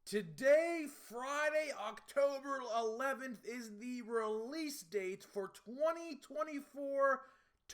Today, Friday, October 11th, is the release date for 2024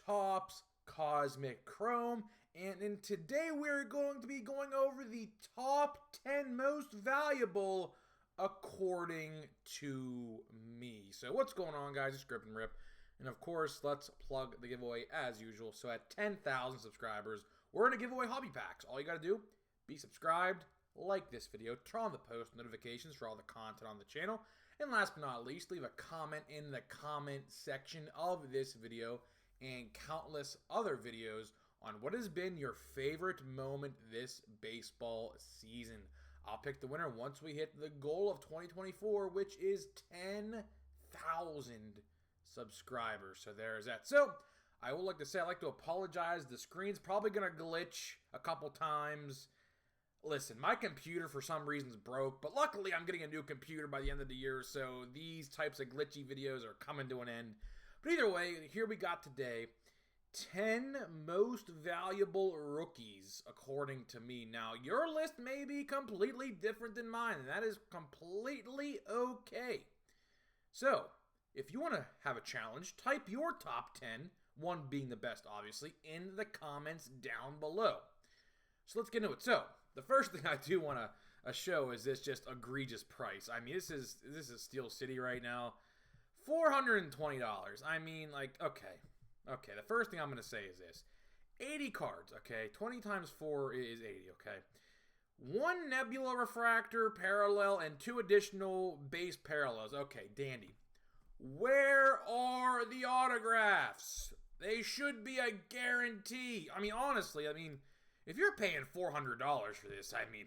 Topps Cosmic Chrome. And today we're going to be going over the top 10 most valuable according to me. So what's going on, guys? It's Grip and Rip. And of course, let's plug the giveaway as usual. So at 10,000 subscribers, we're going to give away hobby packs. All you got to do, be subscribed, like this video, turn on the post notifications for all the content on the channel, and last but not least, leave a comment in the comment section of this video and countless other videos on what has been your favorite moment this baseball season. I'll pick the winner once we hit the goal of 2024, which is 10,000 subscribers. So there's that. So I would like to say, I'd like to apologize. The screen's probably going to glitch a couple times. Listen, my computer for some reasons broke, but luckily I'm getting a new computer by the end of the year, so these types of glitchy videos are coming to an end. But either way, here we got today 10 most valuable rookies, according to me. Now, your list may be completely different than mine, and that is completely okay. So, if you want to have a challenge, type your top 10, one being the best, obviously, in the comments down below. So let's get into it. So, the first thing I do want to show is this just egregious price. I mean, this is Steel City right now. $420. I mean, like, okay. Okay, the first thing I'm going to say is this. 80 cards, okay? 20 times 4 is 80, okay? 1 Nebula Refractor parallel and 2 additional base parallels. Okay, dandy. Where are the autographs? They should be a guarantee. I mean, honestly, if you're paying $400 for this, I mean,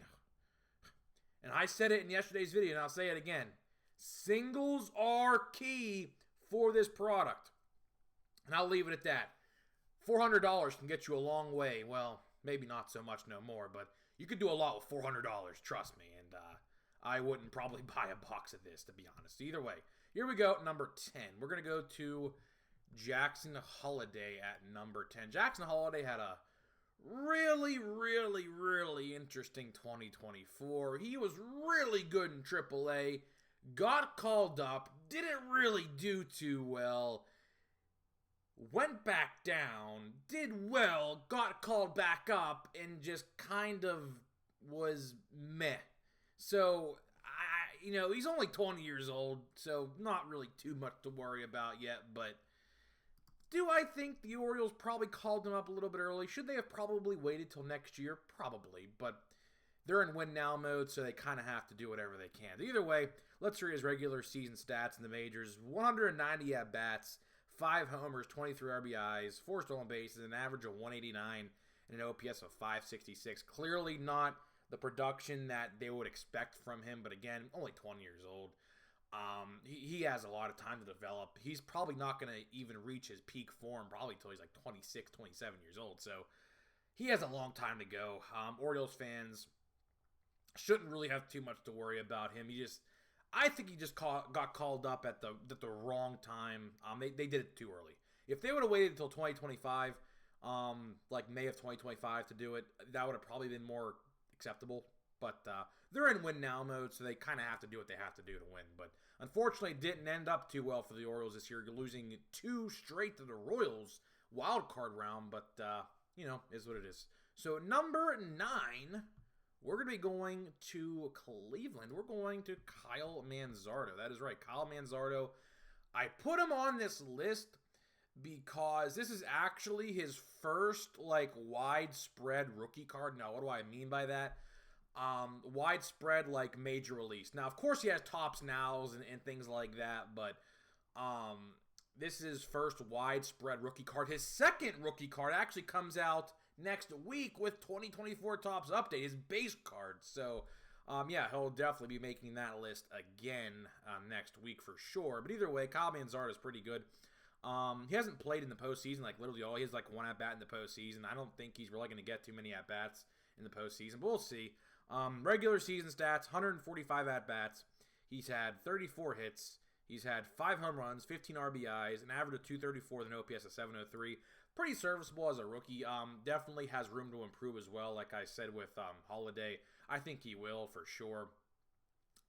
and I said it in yesterday's video, and I'll say it again, singles are key for this product. And I'll leave it at that. $400 can get you a long way. Well, maybe not so much no more, but you could do a lot with $400, trust me. And I wouldn't probably buy a box of this, to be honest. Either way, here we go, number 10. We're going to go to Jackson Holliday at number 10. Jackson Holliday had a really interesting 2024. He was really good in AAA, got called up, didn't really do too well, went back down, did well, got called back up, and just kind of was meh. So, he's only 20 years old, so not really too much to worry about yet, but do I think the Orioles probably called him up a little bit early? Should they have probably waited till next year? Probably, but they're in win-now mode, so they kind of have to do whatever they can. Either way, let's read his regular season stats in the majors. 190 at-bats, 5 homers, 23 RBIs, 4 stolen bases, an average of 189, and an OPS of 566. Clearly not the production that they would expect from him, but again, only 20 years old. He has a lot of time to develop. He's probably not going to even reach his peak form probably until he's like 26, 27 years old. So he has a long time to go. Orioles fans shouldn't really have too much to worry about him. I think he just got called up at the wrong time. They did it too early. If they would have waited until 2025, like May of 2025 to do it, that would have probably been more acceptable. But they're in win-now mode, so they kind of have to do what they have to do to win. But unfortunately, it didn't end up too well for the Orioles this year, losing 2 straight to the Royals wild card round. But, is what it is. So number 9, we're going to be going to Cleveland. We're going to Kyle Manzardo. That is right, Kyle Manzardo. I put him on this list because this is actually his first, widespread rookie card. Now, what do I mean by that? Widespread, major release. Now, of course, he has tops nows and things like that, but this is his first widespread rookie card. His second rookie card actually comes out next week with 2024 Topps Update, his base card. So, he'll definitely be making that list again next week for sure. But either way, Kyle Manzardo is pretty good. He hasn't played in the postseason, literally all. He has 1 at-bat in the postseason. I don't think he's really going to get too many at-bats in the postseason, but we'll see. Regular season stats, 145 at-bats. He's had 34 hits. He's had 5 home runs, 15 RBIs, an average of 234 with an OPS of 703. Pretty serviceable as a rookie. Definitely has room to improve as well. Like I said with Holliday, I think he will for sure.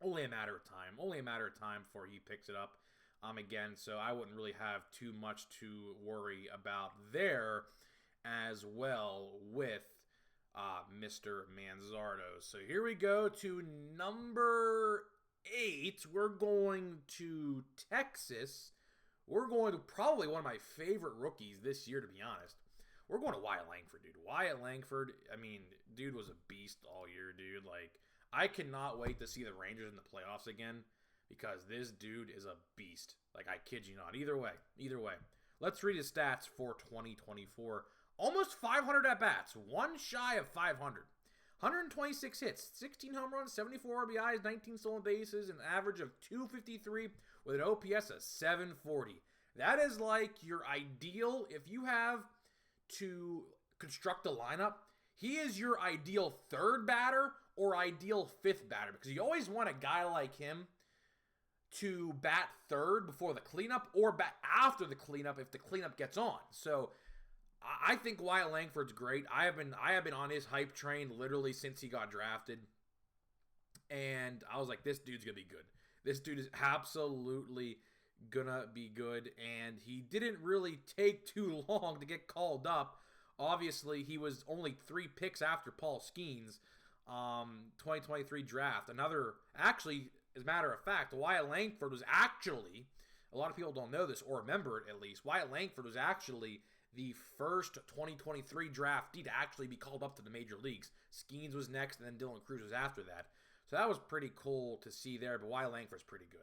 only a matter of time. Only a matter of time before he picks it up again. So I wouldn't really have too much to worry about there as well with Mr. Manzardo. So here we go to number 8. We're going to Texas. We're going to probably one of my favorite rookies this year, to be honest. We're going to Wyatt Langford, dude. Wyatt Langford, I mean, dude was a beast all year, dude. Like, I cannot wait to see the Rangers in the playoffs again because this dude is a beast. Like, I kid you not. Either way. Let's read his stats for 2024. Almost 500 at-bats. One shy of 500. 126 hits, 16 home runs, 74 RBIs, 19 stolen bases, an average of 253 with an OPS of 740. That is like your ideal, if you have to construct a lineup, he is your ideal third batter or ideal fifth batter because you always want a guy like him to bat third before the cleanup or bat after the cleanup if the cleanup gets on. So I think Wyatt Langford's great. I have been on his hype train literally since he got drafted. And I was like, this dude's going to be good. This dude is absolutely gonna be good, and he didn't really take too long to get called up. Obviously, he was only 3 picks after Paul Skeens, 2023 draft. Actually, as a matter of fact, Wyatt Langford was actually, a lot of people don't know this or remember it at least, Wyatt Langford was actually the first 2023 draftee to actually be called up to the major leagues. Skeens was next, and then De La Cruz was after that. So that was pretty cool to see there, but Wyatt Langford's pretty good.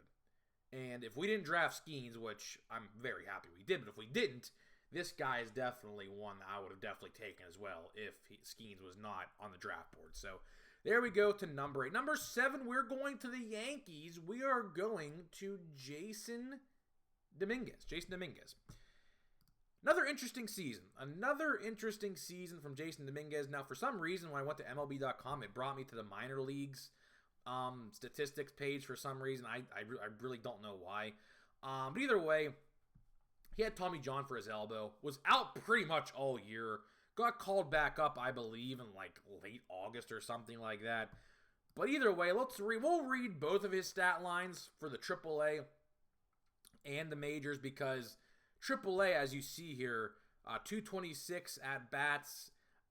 And if we didn't draft Skeens, which I'm very happy we did, but if we didn't, this guy is definitely one that I would have definitely taken as well if Skeens was not on the draft board. So there we go to number 8. Number 7, we're going to the Yankees. We are going to Jason Dominguez. Another interesting season from Jason Dominguez. Now, for some reason, when I went to MLB.com, it brought me to the minor leagues statistics page for some reason. I really don't know why. But either way, he had Tommy John for his elbow. Was out pretty much all year. Got called back up, I believe, in like late August or something like that. But either way, we'll read both of his stat lines for the AAA and the majors because AAA, as you see here, 226 at-bats,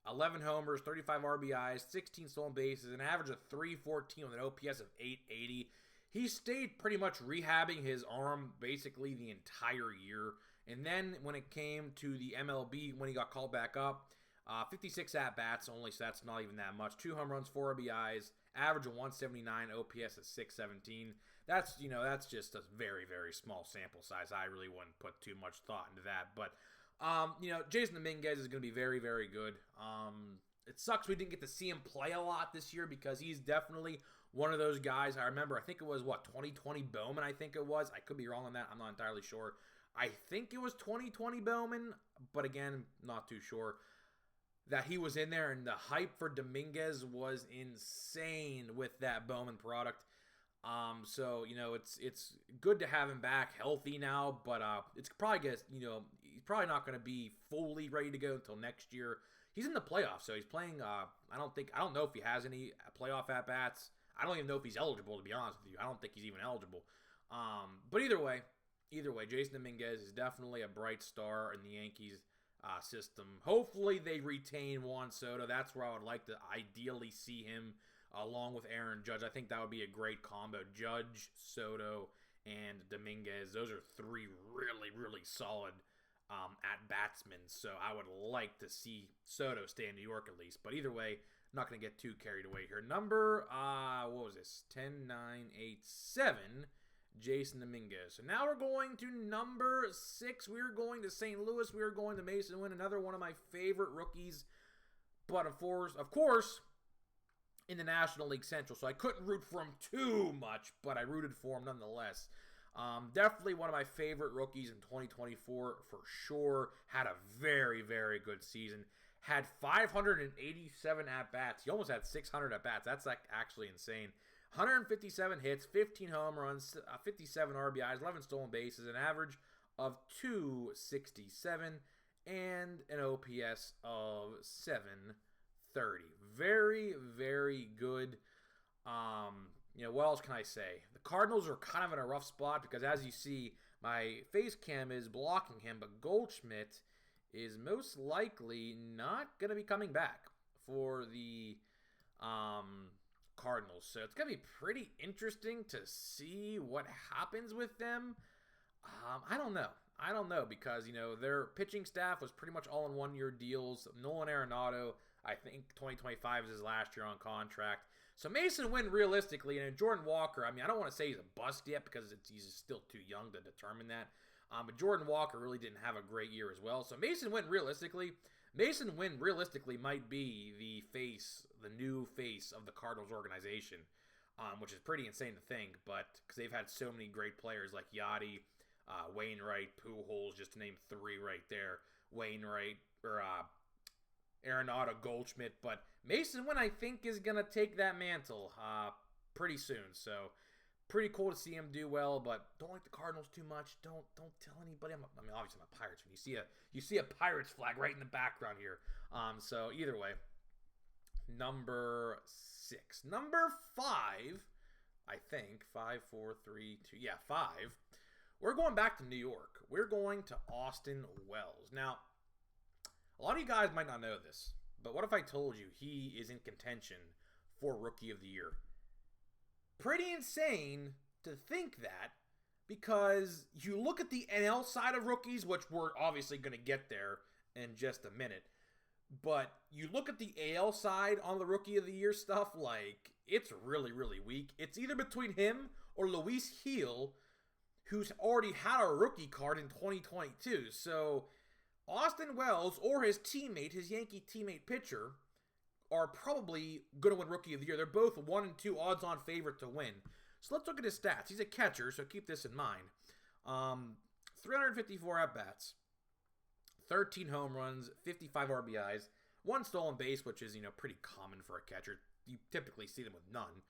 11 homers, 35 RBIs, 16 stolen bases, an average of 314 with an OPS of 880. He stayed pretty much rehabbing his arm basically the entire year. And then when it came to the MLB, when he got called back up, 56 at-bats only, so that's not even that much. 2 home runs, 4 RBIs, average of 179, OPS of 617. That's just a very, very small sample size. I really wouldn't put too much thought into that. But, Jason Dominguez is going to be very, very good. It sucks we didn't get to see him play a lot this year because he's definitely one of those guys. I remember, I think it was, 2020 Bowman, I think it was. I could be wrong on that. I'm not entirely sure. I think it was 2020 Bowman, but again, not too sure. That he was in there, and the hype for Dominguez was insane with that Bowman product. So, it's good to have him back healthy now, but it's probably he's probably not going to be fully ready to go until next year. He's in the playoffs, so he's playing. I don't know if he has any playoff at bats. I don't even know if he's eligible, to be honest with you. I don't think he's even eligible. But either way, Jason Dominguez is definitely a bright star in the Yankees system. Hopefully they retain Juan Soto. That's where I would like to ideally see him along with Aaron Judge. I think that would be a great combo. Judge, Soto, and Dominguez. Those are 3 really, really solid at-batsmen. So I would like to see Soto stay in New York at least. But either way, not going to get too carried away here. Number, what was this? 10, 9, 8, 7. Jason Dominguez. So now we're going to number 6. We're going to St. Louis. We're going to Mason Wynn, another one of my favorite rookies. But of course, in the National League Central. So I couldn't root for him too much, but I rooted for him nonetheless. Definitely one of my favorite rookies in 2024 for sure. Had a very, very good season. Had 587 at-bats. He almost had 600 at-bats. That's actually insane. 157 hits, 15 home runs, 57 RBIs, 11 stolen bases, an average of 267, and an OPS of 730. Very, very good. what else can I say? The Cardinals are kind of in a rough spot because, as you see, my face cam is blocking him, but Goldschmidt is most likely not going to be coming back for the Cardinals. So it's going to be pretty interesting to see what happens with them. I don't know because, their pitching staff was pretty much all in one-year deals. Nolan Arenado, I think 2025 is his last year on contract. So Mason Wynn, realistically, and Jordan Walker, I don't want to say he's a bust yet because he's still too young to determine that. But Jordan Walker really didn't have a great year as well. So Mason Wynn realistically might be the new face of the Cardinals organization, which is pretty insane to think. But because they've had so many great players like Yachty, Wainwright, Pujols, just to name three right there. Wainwright, or Arenado, Goldschmidt, but Mason Wynn, I think, is going to take that mantle pretty soon. So pretty cool to see him do well, but don't like the Cardinals too much. Don't tell anybody. Obviously I'm a Pirates fan. You see a Pirates flag right in the background here. So either way, number 6. Number 5, I think. 5, 4, 3, 2. Yeah, 5. We're going back to New York. We're going to Austin Wells. Now, a lot of you guys might not know this, but what if I told you he is in contention for Rookie of the Year? Pretty insane to think that, because you look at the NL side of rookies, which we're obviously going to get there in just a minute, but you look at the AL side on the Rookie of the Year stuff, like, it's really, really weak. It's either between him or Luis Gil, who's already had a rookie card in 2022. So Austin Wells or his Yankee teammate pitcher, are probably going to win Rookie of the Year. They're both 1 and 2 odds-on favorite to win. So let's look at his stats. He's a catcher, so keep this in mind. 354 at-bats, 13 home runs, 55 RBIs, 1 stolen base, which is, pretty common for a catcher. You typically see them with none.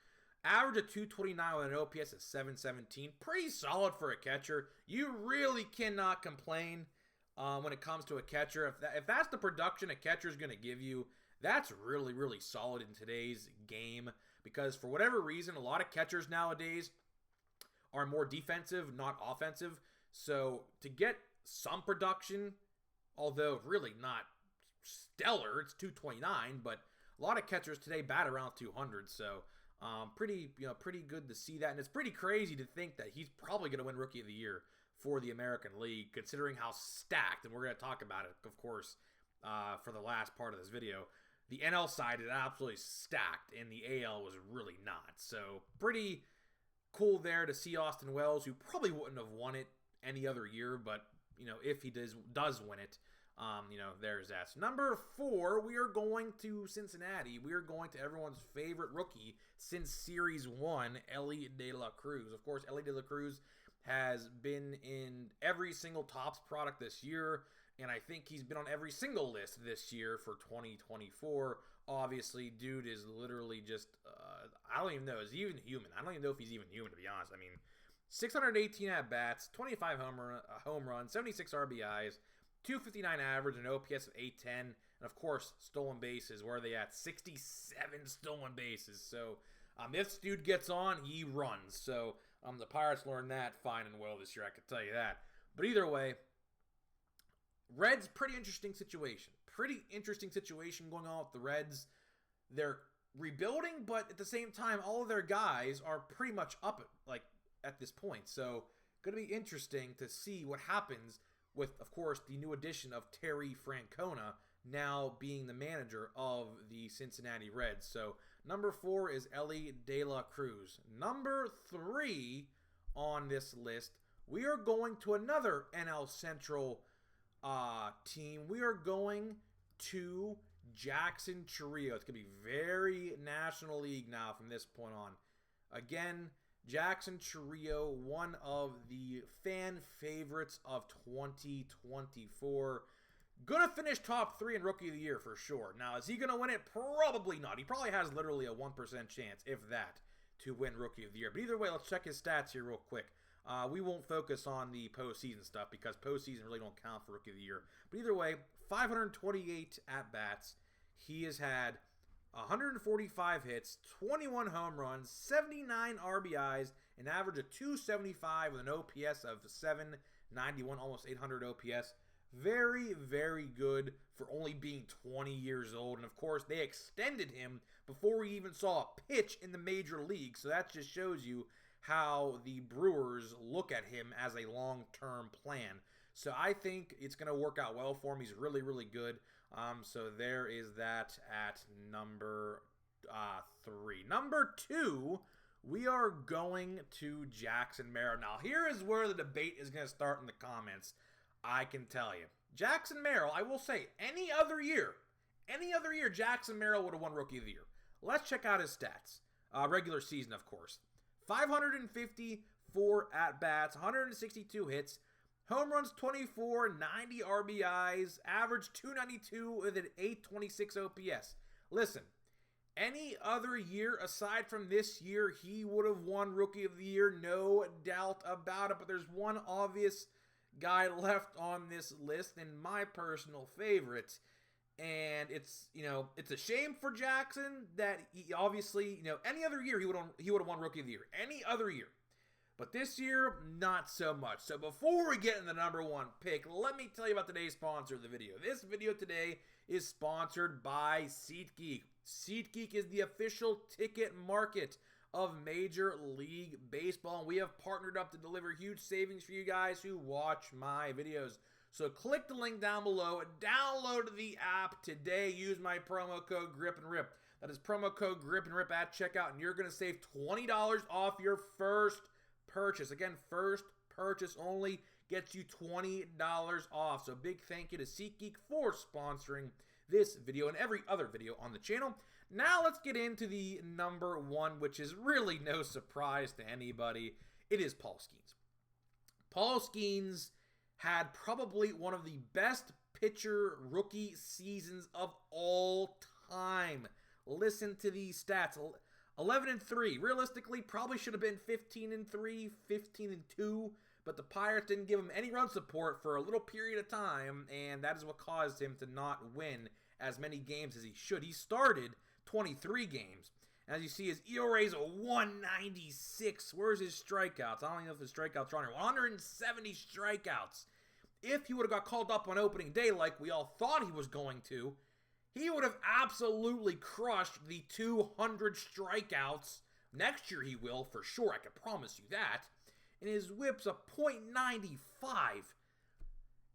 Average of 229 with an OPS of 717. Pretty solid for a catcher. You really cannot complain when it comes to a catcher. If that's the production a catcher is going to give you, that's really, really solid in today's game, because for whatever reason, a lot of catchers nowadays are more defensive, not offensive. So to get some production, although really not stellar, it's 229, but a lot of catchers today bat around 200. So pretty good to see that, and it's pretty crazy to think that he's probably going to win Rookie of the Year for the American League, considering how stacked, and we're going to talk about it, of course, for the last part of this video. The NL side is absolutely stacked, and the AL was really not. So pretty cool there to see Austin Wells, who probably wouldn't have won it any other year, but if he does win it, there's that. So number 4, we are going to Cincinnati. We are going to everyone's favorite rookie since Series 1, Ellie De La Cruz. Of course, Ellie De La Cruz has been in every single Topps product this year, and I think he's been on every single list this year for 2024. Obviously, dude is literally just, I don't even know, is he even human? I don't even know if he's even human, to be honest. 618 at-bats, 25 home runs, 76 RBIs, 259 average, an OPS of 810, and of course, stolen bases. Where are they at? 67 stolen bases. So, if this dude gets on, he runs. So, the Pirates learned that fine and well this year, I can tell you that. But either way, Reds, pretty interesting situation. Pretty interesting situation going on with the Reds. They're rebuilding, but at the same time, all of their guys are pretty much up at this point. So, going to be interesting to see what happens with, of course, the new addition of Terry Francona now being the manager of the Cincinnati Reds. So, number 4 is Ellie De La Cruz. Number 3 on this list, we are going to another NL Central team. We are going to Jackson Triio. It's going to be very National League now from this point on. Again, Jackson Triio, one of the fan favorites of 2024. Gonna finish top 3 in Rookie of the Year for sure. Now, is he gonna win it? Probably not. He probably has literally a 1% chance, if that, to win Rookie of the Year. But either way, let's check his stats here real quick. We won't focus on the postseason stuff because postseason really don't count for Rookie of the Year. But either way, 528 at-bats. He has had 145 hits, 21 home runs, 79 RBIs, an average of 275 with an OPS of 791, almost 800 OPS. Very, very good for only being 20 years old. And of course, they extended him before we even saw a pitch in the major league. So that just shows you how the Brewers look at him as a long-term plan. So I think it's going to work out well for him. He's really, really good. So there is that at number 3. Number 2, we are going to Jackson Merrill. Now, here is where the debate is going to start in the comments. I can tell you. Jackson Merrill, I will say, any other year, Jackson Merrill would have won Rookie of the Year. Let's check out his stats. Regular season, of course. 554 at-bats, 162 hits, home runs 24, 90 RBIs, average 292 with an 826 OPS. Listen, any other year aside from this year, he would have won Rookie of the Year, no doubt about it. But there's one obvious guy left on this list, and my personal favorite. And it's a shame for Jackson that he obviously, any other year he would have won Rookie of the Year. Any other year. But this year, not so much. So before we get in the number 1 pick, let me tell you about today's sponsor of the video. This video today is sponsored by SeatGeek. SeatGeek is the official ticket market of Major League Baseball. And we have partnered up to deliver huge savings for you guys who watch my videos. So click the link down below, download the app today, use my promo code GRIPANDRIP. That is promo code GRIPANDRIP at checkout, and you're going to save $20 off your first purchase. Again, first purchase only gets you $20 off. So big thank you to SeatGeek for sponsoring this video and every other video on the channel. Now let's get into the number 1, which is really no surprise to anybody. It is Paul Skeens. Paul Skeens had probably one of the best pitcher rookie seasons of all time. Listen to these stats. 11-3. Realistically, probably should have been 15-3, 15-2, but the Pirates didn't give him any run support for a little period of time, and that is what caused him to not win as many games as he should. He started 23 games. As you see, his ERA is a 196. Where's his strikeouts? I don't even know if his strikeouts are on here. 170 strikeouts. If he would have got called up on opening day like we all thought he was going to, he would have absolutely crushed the 200 strikeouts. Next year he will, for sure. I can promise you that. And his whip's a .95.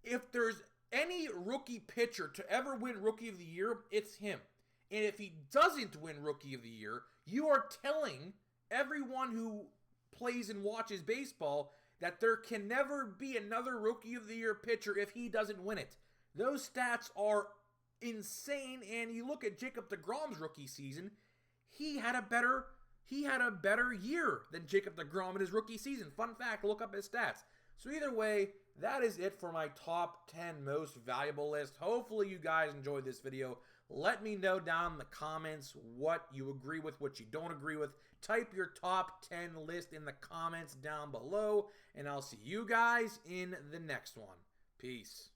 If there's any rookie pitcher to ever win Rookie of the Year, it's him. And if he doesn't win Rookie of the Year, you are telling everyone who plays and watches baseball that there can never be another Rookie of the Year pitcher if he doesn't win it. Those stats are insane, and you look at Jacob deGrom's rookie season, he had a better year than Jacob deGrom in his rookie season. Fun fact, look up his stats. So either way, that is it for my top 10 most valuable list. Hopefully you guys enjoyed this video. Let me know down in the comments what you agree with, what you don't agree with. Type your top 10 list in the comments down below, and I'll see you guys in the next one. Peace.